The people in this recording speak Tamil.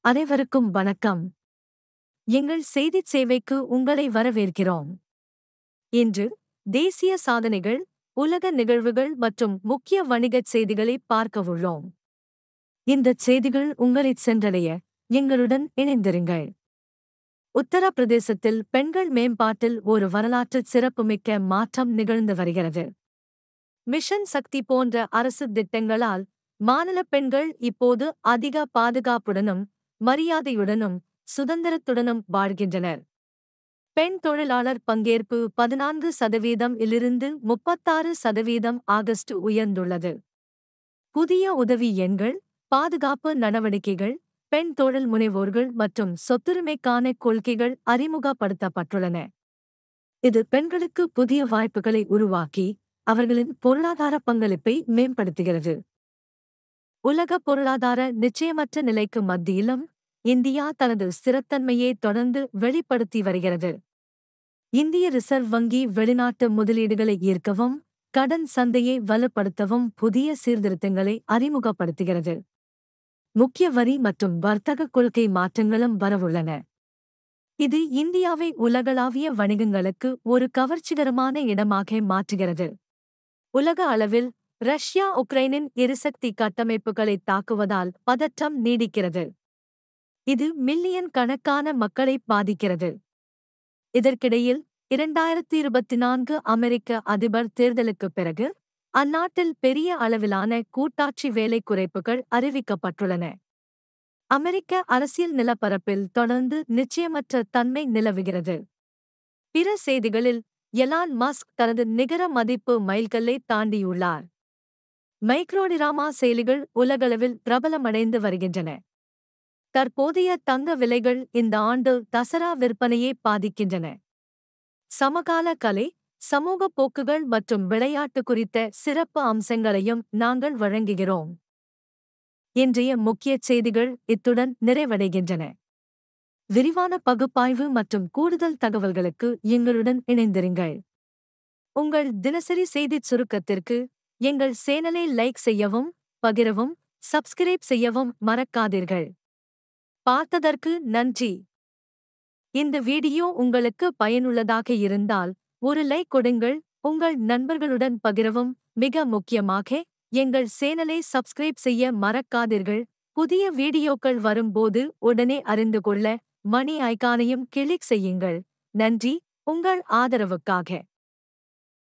அனைவருக்கும் வணக்கம். எங்கள் செய்திச் சேவைக்கு உங்களை வரவேற்கிறோம். இன்று தேசிய சாதனைகள், உலக நிகழ்வுகள் மற்றும் முக்கிய வணிகச் செய்திகளை பார்க்க உள்ளோம். இந்தச் செய்திகள் உங்களைச் சென்றடைய எங்களுடன் இணைந்திருங்கள். உத்தரப்பிரதேசத்தில் பெண்கள் மேம்பாட்டில் ஒரு வரலாற்றுச் சிறப்புமிக்க மாற்றம் நிகழ்ந்து வருகிறது. மிஷன் சக்தி போன்ற அரசு திட்டங்களால் மாநில பெண்கள் இப்போது அதிக பாதுகாப்புடனும் மரியாதையுடனும் சுதந்திரத்துடனும் வாழ்கின்றனர். பெண் தொழிலாளர் பங்கேற்பு 14% இலிருந்து 36% ஆகஸ்ட் உயர்ந்துள்ளது. புதிய உதவி எண்கள், பாதுகாப்பு நடவடிக்கைகள், பெண் தொழில் முனைவோர்கள் மற்றும் சொத்துரிமைக்கான கொள்கைகள் அறிமுகப்படுத்தப்பட்டுள்ளன. இது பெண்களுக்கு புதிய வாய்ப்புகளை உருவாக்கி அவர்களின் பொருளாதார பங்களிப்பை மேம்படுத்துகிறது. உலக பொருளாதார நிச்சயமற்ற நிலைக்கு மத்தியிலும் இந்தியா தனது ஸ்திரத்தன்மையை தொடர்ந்து வெளிப்படுத்தி வருகிறது. இந்திய ரிசர்வ் வங்கி வெளிநாட்டு முதலீடுகளை ஈர்க்கவும் கடன் சந்தையை வலுப்படுத்தவும் புதிய சீர்திருத்தங்களை அறிமுகப்படுத்துகிறது. முக்கிய வரி மற்றும் வர்த்தக கொள்கை மாற்றங்களும் வரவுள்ளன. இது இந்தியாவை உலகளாவிய வணிகங்களுக்கு ஒரு கவர்ச்சிகரமான இடமாக மாற்றுகிறது. உலக அளவில் ரஷ்யா உக்ரைனின் எரிசக்தி கட்டமைப்புகளை தாக்குவதால் பதற்றம் நீடிக்கிறது. இது மில்லியன் கணக்கான மக்களை பாதிக்கிறது. இதற்கிடையில் 2024 அமெரிக்க அதிபர் தேர்தலுக்குப் பிறகு அந்நாட்டில் பெரிய அளவிலான கூட்டாட்சி வேலை குறைப்புகள் அறிவிக்கப்பட்டுள்ளன. அமெரிக்க அரசியல் நிலப்பரப்பில் தொடர்ந்து நிச்சயமற்ற தன்மை நிலவுகிறது. பிற செய்திகளில் எலான் மஸ்க் தனது நிகர மதிப்பு மைல்கல்லை தாண்டியுள்ளார். மைக்ரோடிராமா செயலிகள் உலகளவில் பிரபலமடைந்து வருகின்றன. தற்போதைய தங்க விலைகள் இந்த ஆண்டு தசரா விற்பனையை பாதிக்கின்றன. சமகால கலை, சமூக போக்குகள் மற்றும் விளையாட்டு குறித்த சிறப்பு அம்சங்களையும் நாங்கள் வழங்குகிறோம். இன்றைய முக்கிய செய்திகள் இத்துடன் நிறைவடைகின்றன. விரிவான பகுப்பாய்வு மற்றும் கூடுதல் தகவல்களுக்கு எங்களுடன் இணைந்திருங்கள். உங்கள் தினசரி செய்திச் சுருக்கத்திற்கு எங்கள் சேனலை லைக் செய்யவும், பகிரவும், சப்ஸ்கிரைப் செய்யவும் மறக்காதீர்கள். பார்த்ததற்கு நன்றி. இந்த வீடியோ உங்களுக்கு பயனுள்ளதாக இருந்தால் ஒரு லைக் கொடுங்கள், உங்கள் நண்பர்களுடன் பகிரவும். மிக முக்கியமாக எங்கள் சேனலை சப்ஸ்கிரைப் செய்ய மறக்காதீர்கள். புதிய வீடியோக்கள் வரும்போது உடனே அறிந்து கொள்ள மணி ஐகானையும் கிளிக் செய்யுங்கள். நன்றி உங்கள் ஆதரவுக்காக.